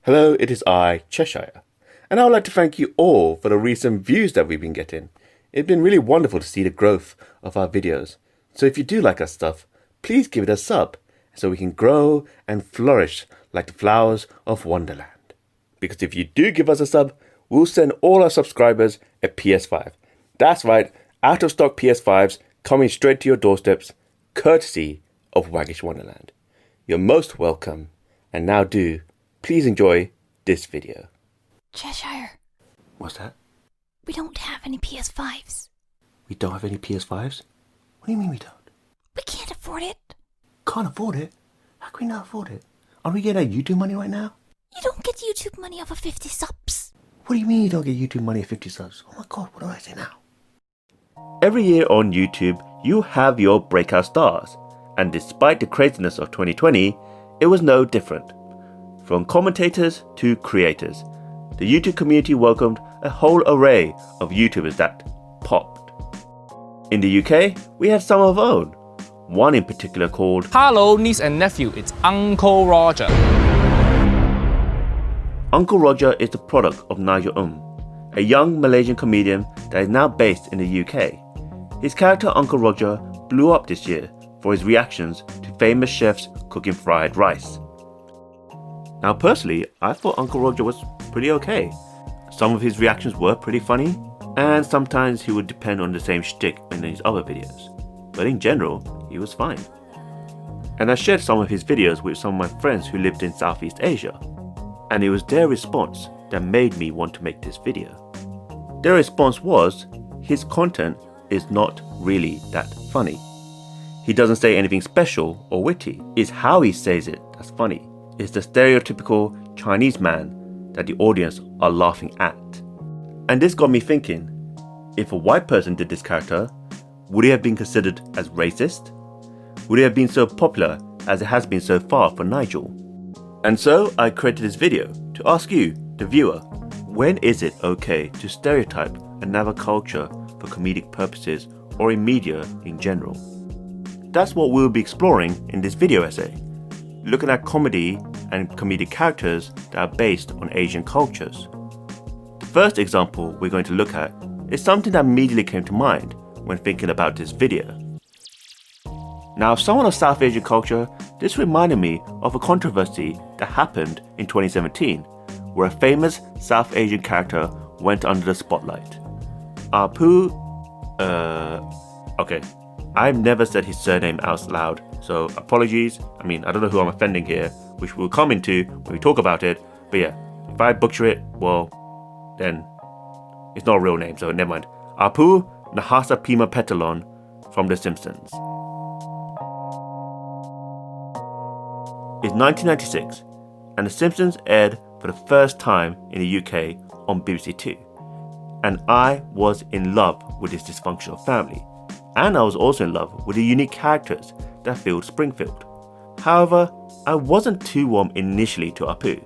Hello, it is I, Cheshire, and I would like to thank you all for the recent views that we've been getting. It's been really wonderful to see the growth of our videos. So if you do like our stuff, please give it a sub so we can grow and flourish like the flowers of Wonderland. Because if you do give us a sub, we'll send all our subscribers a PS5. That's right, out of stock PS5s coming straight to your doorsteps, courtesy of Waggish Wonderland. You're most welcome, and now please enjoy this video. Cheshire. What's that? We don't have any PS5s. We don't have any PS5s? What do you mean we don't? We can't afford it. Can't afford it? How can we not afford it? Are we getting our YouTube money right now? You don't get YouTube money off of 50 subs. What do you mean you don't get YouTube money at 50 subs? Oh my god, what do I say now? Every year on YouTube, you have your breakout stars. And despite the craziness of 2020, it was no different. From commentators to creators, the YouTube community welcomed a whole array of YouTubers that popped. In the UK, we had some of our own. One in particular called Hello, niece and nephew, it's Uncle Roger. Uncle Roger is the product of Nigel, a young Malaysian comedian that is now based in the UK. His character Uncle Roger blew up this year for his reactions to famous chefs cooking fried rice. Now personally, I thought Uncle Roger was pretty okay. Some of his reactions were pretty funny, and sometimes he would depend on the same shtick in his other videos. But in general, he was fine. And I shared some of his videos with some of my friends who lived in Southeast Asia, and it was their response that made me want to make this video. Their response was, his content is not really that funny. He doesn't say anything special or witty. It's how he says it that's funny. It's the stereotypical Chinese man that the audience are laughing at. And this got me thinking, if a white person did this character, would he have been considered as racist? Would it have been so popular as it has been so far for Nigel? And so I created this video to ask you, the viewer, when is it okay to stereotype another culture for comedic purposes or in media in general? That's what we'll be exploring in this video essay, looking at comedy and comedic characters that are based on Asian cultures. The first example we're going to look at is something that immediately came to mind when thinking about this video. Now, as someone of South Asian culture, this reminded me of a controversy that happened in 2017, where a famous South Asian character went under the spotlight. Apu, okay, I've never said his surname out loud, so apologies. I don't know who I'm offending here, which we'll come into when we talk about it, but yeah, if I butcher it, well, then it's not a real name, so never mind. Apu Nahasa Pima Petalon from The Simpsons. It's 1996, and The Simpsons aired for the first time in the UK on BBC Two. And I was in love with this dysfunctional family, and I was also in love with the unique characters that filled Springfield. However, I wasn't too warm initially to Apu.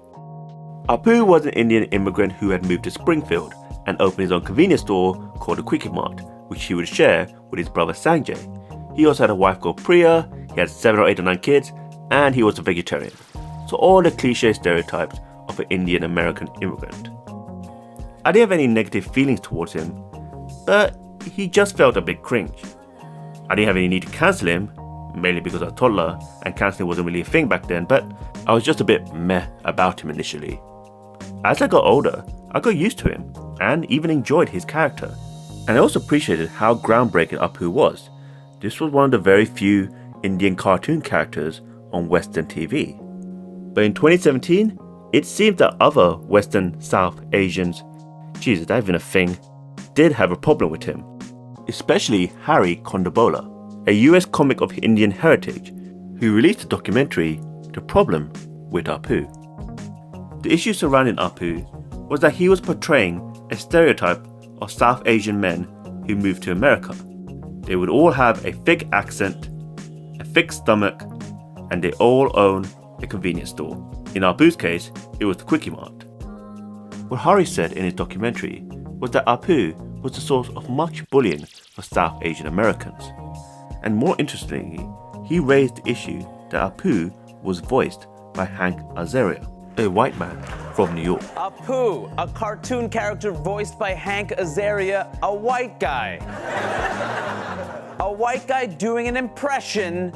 Apu was an Indian immigrant who had moved to Springfield and opened his own convenience store called the Quickie Mart, which he would share with his brother Sanjay. He also had a wife called Priya, he had 7 or 8 or 9 kids, and he was a vegetarian. So all the cliche stereotypes of an Indian American immigrant. I didn't have any negative feelings towards him, but he just felt a bit cringe. I didn't have any need to cancel him, mainly because I was a toddler and cancelling wasn't really a thing back then, but I was just a bit meh about him initially. As I got older, I got used to him and even enjoyed his character. And I also appreciated how groundbreaking Apu was. This was one of the very few Indian cartoon characters on Western TV. But in 2017, it seemed that other Western South Asians, Jesus, that even a thing, did have a problem with him. Especially Harry Kondabola, a US comic of Indian heritage, who released a documentary, The Problem with Apu. The issue surrounding Apu was that he was portraying a stereotype of South Asian men who moved to America. They would all have a thick accent, a thick stomach, and they all own a convenience store. In Apu's case, it was the Quickie Mart. What Hari said in his documentary was that Apu was the source of much bullying for South Asian Americans. And more interestingly, he raised the issue that Apu was voiced by Hank Azaria, a white man from New York. Apu, a cartoon character voiced by Hank Azaria, a white guy. A white guy doing an impression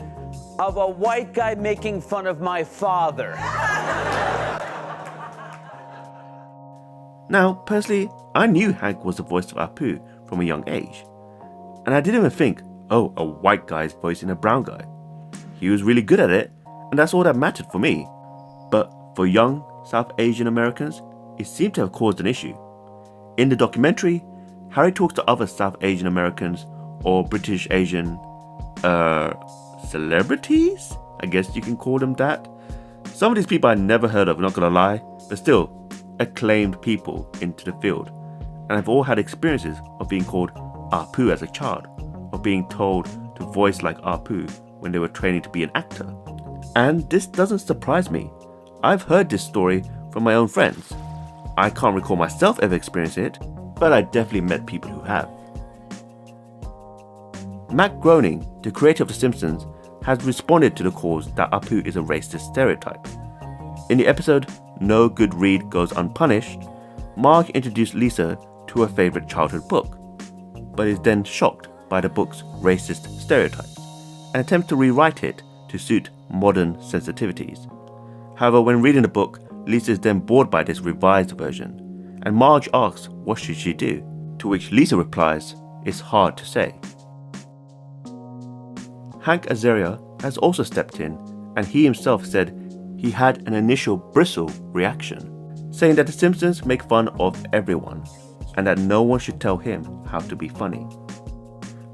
of a white guy making fun of my father. Now, personally, I knew Hank was the voice of Apu from a young age. And I didn't even think, oh, a white guy is voicing a brown guy. He was really good at it, and that's all that mattered for me. But for young South Asian Americans, it seemed to have caused an issue. In the documentary, Harry talks to other South Asian Americans or British Asian, celebrities? I guess you can call them that. Some of these people I never heard of, not gonna lie, but still, acclaimed people into the field. And have all had experiences of being called Apu as a child, or being told to voice like Apu when they were training to be an actor. And this doesn't surprise me. I've heard this story from my own friends. I can't recall myself ever experiencing it, but I definitely met people who have. Matt Groening, the creator of The Simpsons, has responded to the calls that Apu is a racist stereotype. In the episode No Good Read Goes Unpunished, Marge introduced Lisa to her favourite childhood book, but is then shocked by the book's racist stereotypes and attempts to rewrite it to suit modern sensitivities. However, when reading the book, Lisa is then bored by this revised version, and Marge asks what should she do, to which Lisa replies, "It's hard to say." Hank Azaria has also stepped in, and he himself said he had an initial bristle reaction, saying that The Simpsons make fun of everyone, and that no one should tell him how to be funny.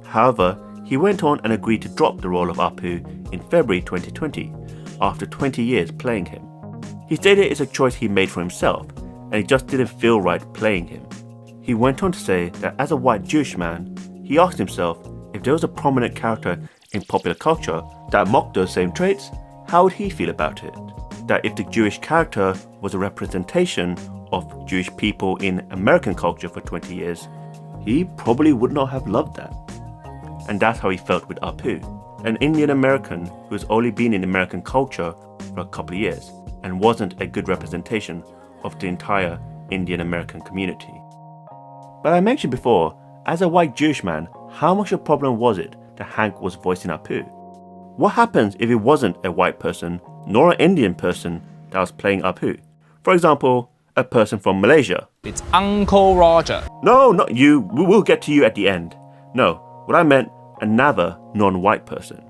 However, he went on and agreed to drop the role of Apu in February 2020, after 20 years playing him. He stated it's a choice he made for himself, and he just didn't feel right playing him. He went on to say that as a white Jewish man, he asked himself if there was a prominent character in popular culture that mocked those same traits, how would he feel about it? That if the Jewish character was a representation of Jewish people in American culture for 20 years, he probably would not have loved that. And that's how he felt with Apu, an Indian American who has only been in American culture for a couple of years and wasn't a good representation of the entire Indian American community. But I mentioned before, as a white Jewish man, how much of a problem was it that Hank was voicing Apu? What happens if it wasn't a white person nor an Indian person that was playing Apu? For example, a person from Malaysia. It's Uncle Roger. No, not you. We will get to you at the end. No, what I meant, another non-white person.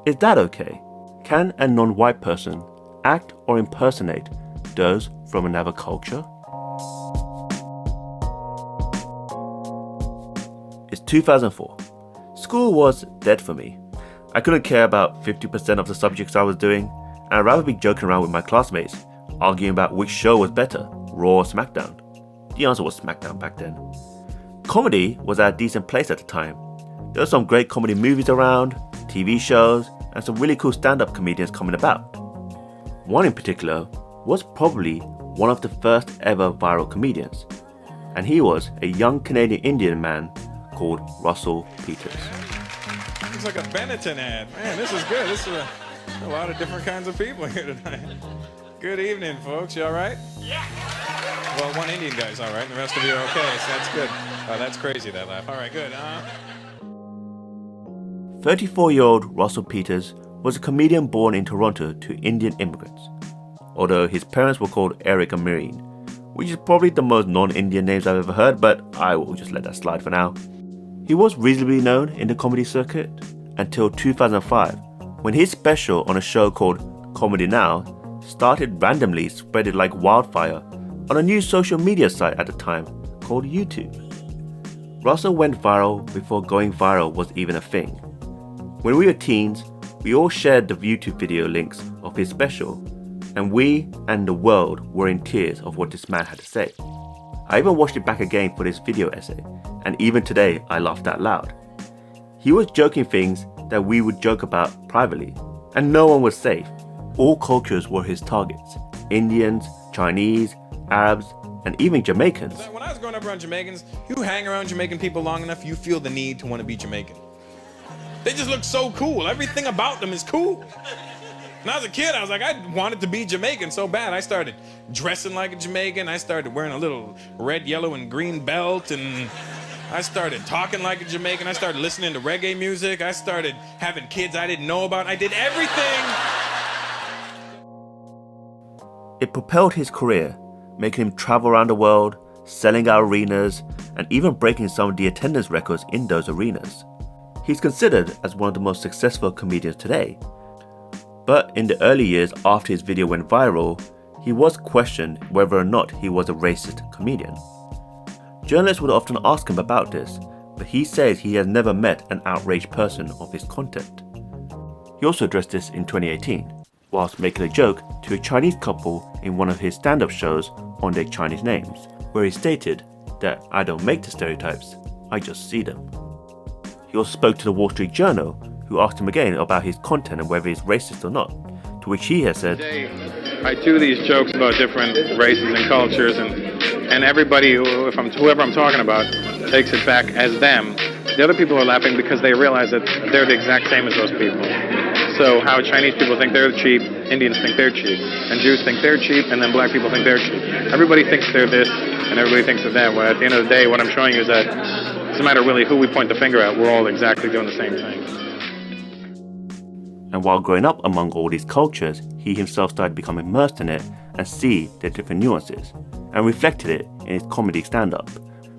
Is that okay? Can a non-white person act or impersonate those from another culture? It's 2004. School was dead for me. I couldn't care about 50% of the subjects I was doing, and I'd rather be joking around with my classmates, arguing about which show was better, Raw or SmackDown. The answer was SmackDown back then. Comedy was at a decent place at the time. There were some great comedy movies around, TV shows, and some really cool stand-up comedians coming about. One in particular was probably one of the first ever viral comedians, and he was a young Canadian Indian man called Russell Peters. It's like a Benetton ad. Man, this is good. This is a lot of different kinds of people here tonight. Good evening, folks. You all right? Yeah. Well, one Indian guy's all right, and the rest of you are okay, so that's good. Oh, that's crazy, that laugh. All right, good. 34-year-old Russell Peters was a comedian born in Toronto to Indian immigrants, although his parents were called Eric and Marine, which is probably the most non-Indian names I've ever heard, but I will just let that slide for now. He was reasonably known in the comedy circuit until 2005, when his special on a show called Comedy Now started randomly spreading like wildfire on a new social media site at the time called YouTube. Russell went viral before going viral was even a thing. When we were teens, we all shared the YouTube video links of his special, and we and the world were in tears of what this man had to say. I even watched it back again for this video essay, and even today I laughed out loud. He was joking things that we would joke about privately, and no one was safe. All cultures were his targets: Indians, Chinese, Arabs, and even Jamaicans. When I was growing up around Jamaicans, you hang around Jamaican people long enough, you feel the need to want to be Jamaican. They just look so cool. Everything about them is cool. When I was a kid, I was like, I wanted to be Jamaican so bad. I started dressing like a Jamaican. I started wearing a little red, yellow, and green belt, and I started talking like a Jamaican. I started listening to reggae music. I started having kids I didn't know about. I did everything. It propelled his career, making him travel around the world, selling out arenas, and even breaking some of the attendance records in those arenas. He's considered as one of the most successful comedians today. But in the early years after his video went viral, he was questioned whether or not he was a racist comedian. Journalists would often ask him about this, but he says he has never met an outraged person of his content. He also addressed this in 2018, whilst making a joke to a Chinese couple in one of his stand-up shows on their Chinese names, where he stated that I don't make the stereotypes, I just see them. He also spoke to the Wall Street Journal, who asked him again about his content and whether he's racist or not, to which he has said, I do these jokes about different races and cultures, and everybody, whoever I'm talking about, takes it back as them. The other people are laughing because they realize that they're the exact same as those people. So how Chinese people think they're cheap, Indians think they're cheap, and Jews think they're cheap, and then black people think they're cheap. Everybody thinks they're this, and everybody thinks they're that. Well, at the end of the day, what I'm showing you is that it doesn't matter really who we point the finger at, we're all exactly doing the same thing. and while growing up among all these cultures, he himself started becoming immersed in it and see their different nuances, and reflected it in his comedy stand-up,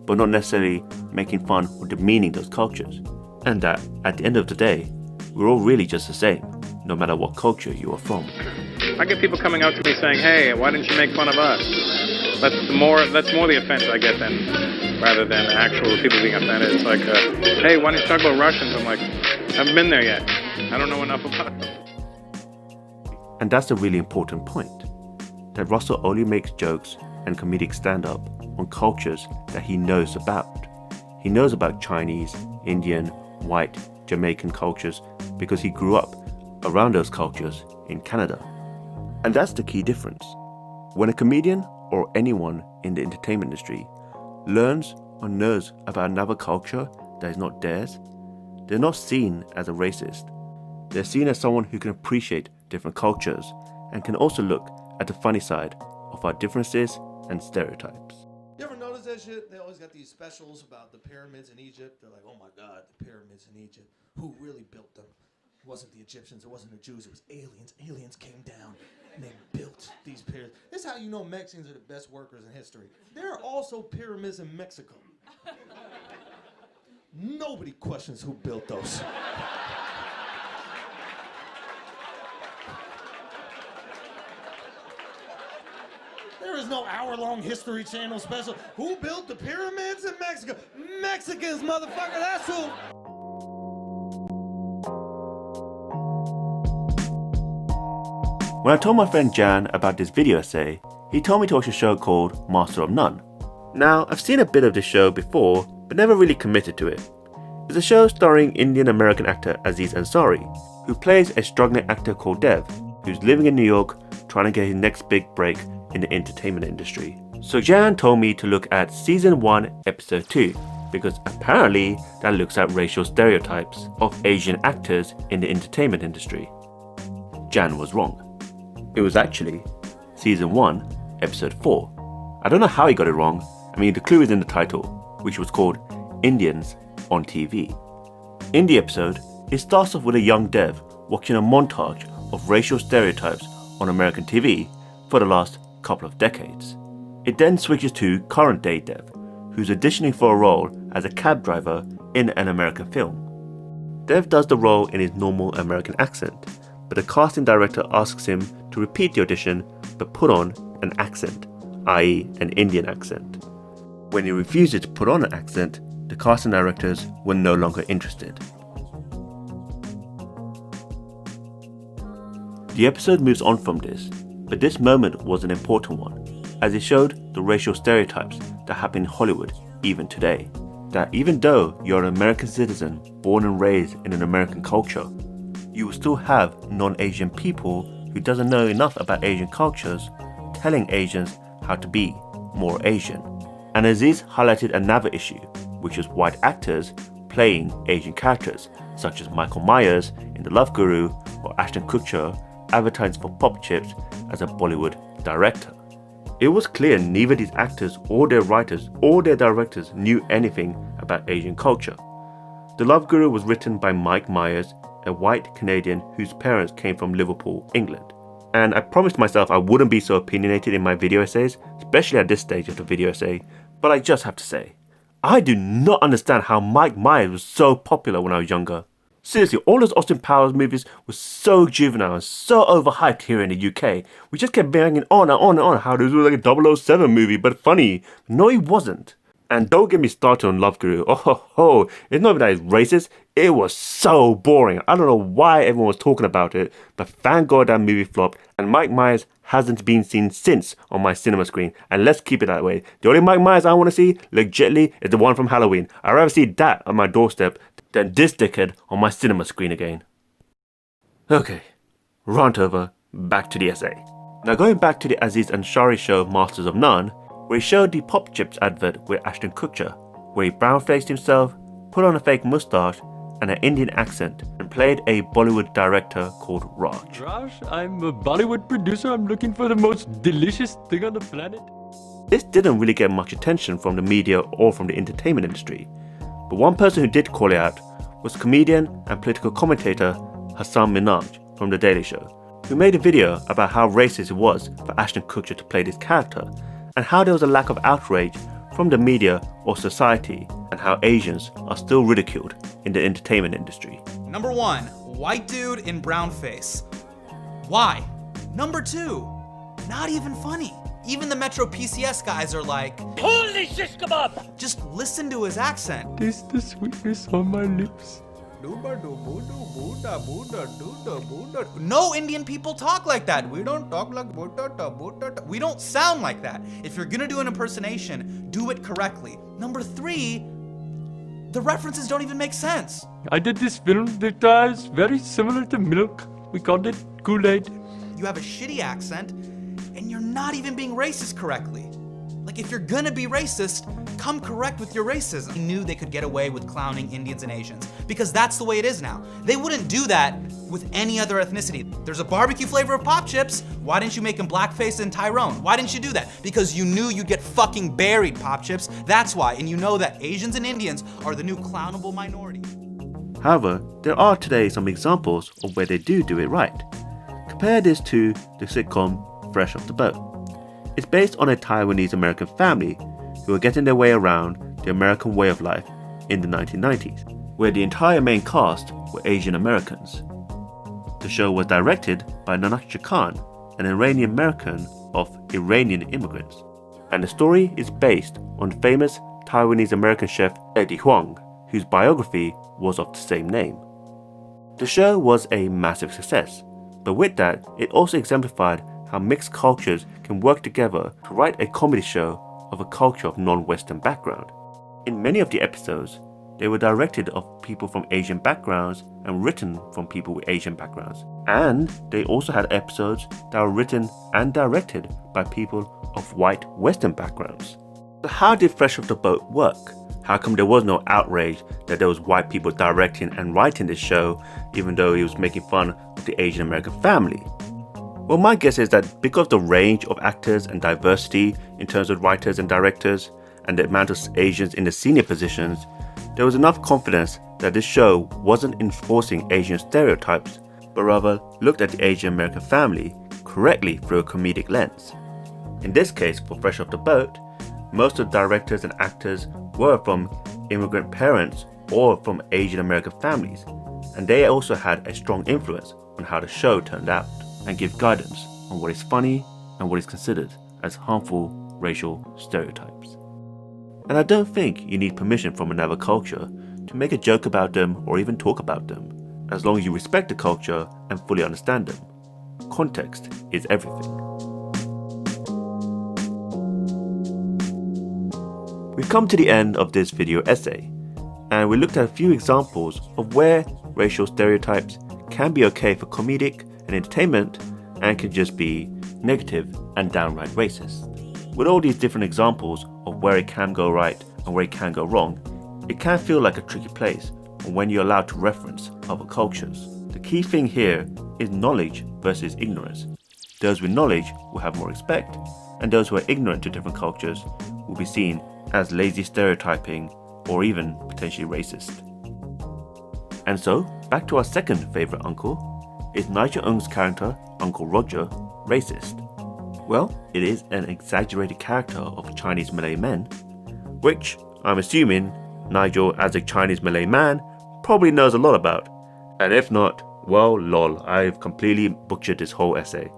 but not necessarily making fun or demeaning those cultures. And that, at the end of the day, we're all really just the same, no matter what culture you are from. I get people coming out to me saying, hey, why didn't you make fun of us? That's more the offense I get rather than actual people being offended. It's like, hey, why don't you talk about Russians? I'm like, I haven't been there yet. I don't know enough about them. And that's a really important point, that Russell only makes jokes and comedic stand-up on cultures that he knows about. He knows about Chinese, Indian, white, Jamaican cultures because he grew up around those cultures in Canada. And that's the key difference. When a comedian or anyone in the entertainment industry learns or knows about another culture that is not theirs, they're not seen as a racist. They're seen as someone who can appreciate different cultures and can also look at the funny side of our differences and stereotypes. You ever notice that shit? They always got these specials about the pyramids in Egypt. They're like, oh my God, the pyramids in Egypt. Who really built them? It wasn't the Egyptians, it wasn't the Jews, it was aliens. Aliens came down and they built these pyramids. This is how you know Mexicans are the best workers in history. There are also pyramids in Mexico. Nobody questions who built those. There is no hour-long History Channel special. Who built the pyramids in Mexico? Mexicans, motherfucker, that's who. When I told my friend Jan about this video essay, he told me to watch a show called Master of None. Now, I've seen a bit of this show before, but never really committed to it. It's a show starring Indian-American actor Aziz Ansari, who plays a struggling actor called Dev, who's living in New York trying to get his next big break in the entertainment industry. So Jan told me to look at Season 1, Episode 2, because apparently that looks at racial stereotypes of Asian actors in the entertainment industry. Jan was wrong. It was actually Season 1, Episode 4. I don't know how he got it wrong. I mean, the clue is in the title, which was called Indians on TV. In the episode, it starts off with a young Dev watching a montage of racial stereotypes on American TV for the last couple of decades. It then switches to current day Dev, who's auditioning for a role as a cab driver in an American film. Dev does the role in his normal American accent, but the casting director asks him to repeat the audition but put on an accent, i.e. an Indian accent. When he refuses to put on an accent, the casting directors were no longer interested. The episode moves on from this, but this moment was an important one, as it showed the racial stereotypes that happen in Hollywood even today. That even though you're an American citizen born and raised in an American culture, you will still have non-Asian people who doesn't know enough about Asian cultures telling Asians how to be more Asian. And Aziz highlighted another issue, which was white actors playing Asian characters, such as Michael Myers in The Love Guru or Ashton Kutcher advertising for pop chips as a Bollywood director. It was clear neither these actors or their writers or their directors knew anything about Asian culture. The Love Guru was written by Mike Myers, a white Canadian whose parents came from Liverpool, England. And I promised myself I wouldn't be so opinionated in my video essays, especially at this stage of the video essay, but I just have to say, I do not understand how Mike Myers was so popular when I was younger. Seriously, all those Austin Powers movies were so juvenile and so overhyped here in the UK. We just kept banging on and on and on how this was like a 007 movie, but funny. No, it wasn't. And don't get me started on Love Guru. Oh ho ho, it's not even that it's racist, it was so boring. I don't know why everyone was talking about it, but thank God that movie flopped and Mike Myers hasn't been seen since on my cinema screen. And let's keep it that way. The only Mike Myers I want to see, legitly, is the one from Halloween. I'd rather see that on my doorstep than this dickhead on my cinema screen again. Okay, rant over, back to the essay. Now going back to the Aziz Ansari show Masters of None, where he showed the Pop Chips advert with Ashton Kutcher, where he brown-faced himself, put on a fake moustache and an Indian accent, and played a Bollywood director called Raj. Raj, I'm a Bollywood producer. I'm looking for the most delicious thing on the planet. This didn't really get much attention from the media or from the entertainment industry, but one person who did call it out was comedian and political commentator Hassan Minhaj from The Daily Show, who made a video about how racist it was for Ashton Kutcher to play this character, and how there was a lack of outrage from the media or society, and how Asians are still ridiculed in the entertainment industry. Number 1, white dude in brown face. Why? Number 2, not even funny. Even the Metro PCS guys are like, holy shish kebab! Just listen to his accent. Taste the sweetness on my lips. No Indian people talk like that. We don't talk like we don't sound like that. If you're gonna do an impersonation, do it correctly. Number 3, the references don't even make sense. I did this film that is very similar to milk. We called it Kool-Aid. You have a shitty accent, and you're not even being racist correctly. Like, if you're gonna be racist, come correct with your racism. They knew they could get away with clowning Indians and Asians, because that's the way it is now. They wouldn't do that with any other ethnicity. There's a barbecue flavor of Pop Chips. Why didn't you make him blackface and Tyrone? Why didn't you do that? Because you knew you'd get fucking buried, Pop Chips. That's why, and you know that Asians and Indians are the new clownable minority. However, there are today some examples of where they do it right. Compare this to the sitcom Fresh Off the Boat. It's based on a Taiwanese American family who are getting their way around the American way of life in the 1990s, where the entire main cast were Asian Americans. The show was directed by Nanak Khan, an Iranian American of Iranian immigrants, and the story is based on famous Taiwanese American chef Eddie Huang, whose biography was of the same name. The show was a massive success, but with that, it also exemplified how mixed cultures can work together to write a comedy show of a culture of non-Western background. In many of the episodes, they were directed of people from Asian backgrounds and written from people with Asian backgrounds. And they also had episodes that were written and directed by people of white Western backgrounds. So how did Fresh Off the Boat work? How come there was no outrage that there was white people directing and writing this show, even though he was making fun of the Asian American family? Well, my guess is that because of the range of actors and diversity in terms of writers and directors, and the amount of Asians in the senior positions, there was enough confidence that this show wasn't enforcing Asian stereotypes, but rather looked at the Asian American family correctly through a comedic lens. In this case, for Fresh Off the Boat, most of the directors and actors were from immigrant parents or from Asian American families, and they also had a strong influence on how the show turned out, and give guidance on what is funny and what is considered as harmful racial stereotypes. And I don't think you need permission from another culture to make a joke about them or even talk about them, as long as you respect the culture and fully understand them. Context is everything. We've come to the end of this video essay, and we looked at a few examples of where racial stereotypes can be okay for comedic and entertainment and can just be negative and downright racist. With all these different examples of where it can go right and where it can go wrong, it can feel like a tricky place when you're allowed to reference other cultures. The key thing here is knowledge versus ignorance. Those with knowledge will have more respect, and those who are ignorant to different cultures will be seen as lazy stereotyping or even potentially racist. And so, back to our second favourite uncle. Is Nigel Ng's character, Uncle Roger, racist? Well, it is an exaggerated character of Chinese Malay men, which I'm assuming Nigel, as a Chinese Malay man, probably knows a lot about. And if not, well, lol, I've completely butchered this whole essay.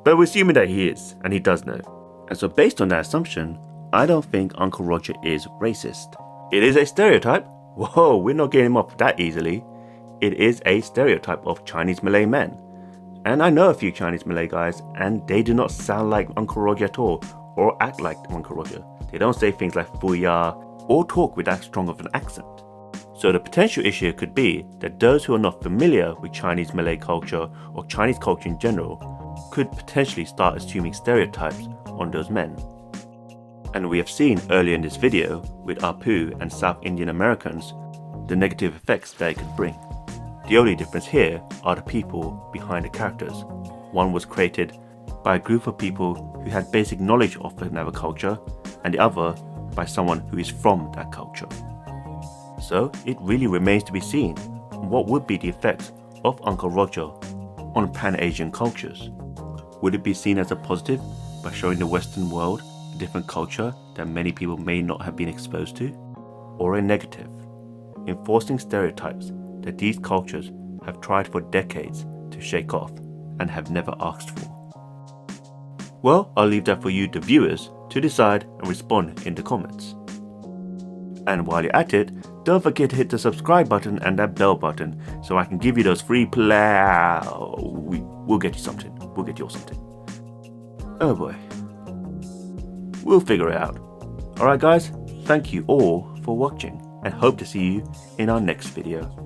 But we're assuming that he is, and he does know. And so based on that assumption, I don't think Uncle Roger is racist. It is a stereotype. Whoa, we're not getting him off that easily. It is a stereotype of Chinese Malay men. And I know a few Chinese Malay guys, and they do not sound like Uncle Roger at all, or act like Uncle Roger. They don't say things like "fuya" or talk with that strong of an accent. So the potential issue could be that those who are not familiar with Chinese Malay culture or Chinese culture in general could potentially start assuming stereotypes on those men. And we have seen earlier in this video with Apu and South Indian Americans the negative effects that it could bring. The only difference here are the people behind the characters. One was created by a group of people who had basic knowledge of another culture, and the other by someone who is from that culture. So it really remains to be seen what would be the effects of Uncle Roger on Pan-Asian cultures. Would it be seen as a positive by showing the Western world a different culture that many people may not have been exposed to? Or a negative, enforcing stereotypes that these cultures have tried for decades to shake off and have never asked for? Well, I'll leave that for you, the viewers, to decide and respond in the comments. And while you're at it, don't forget to hit the subscribe button and that bell button so I can give you those free We'll get you something. We'll get you all something. Oh boy. We'll figure it out. Alright guys, thank you all for watching and hope to see you in our next video.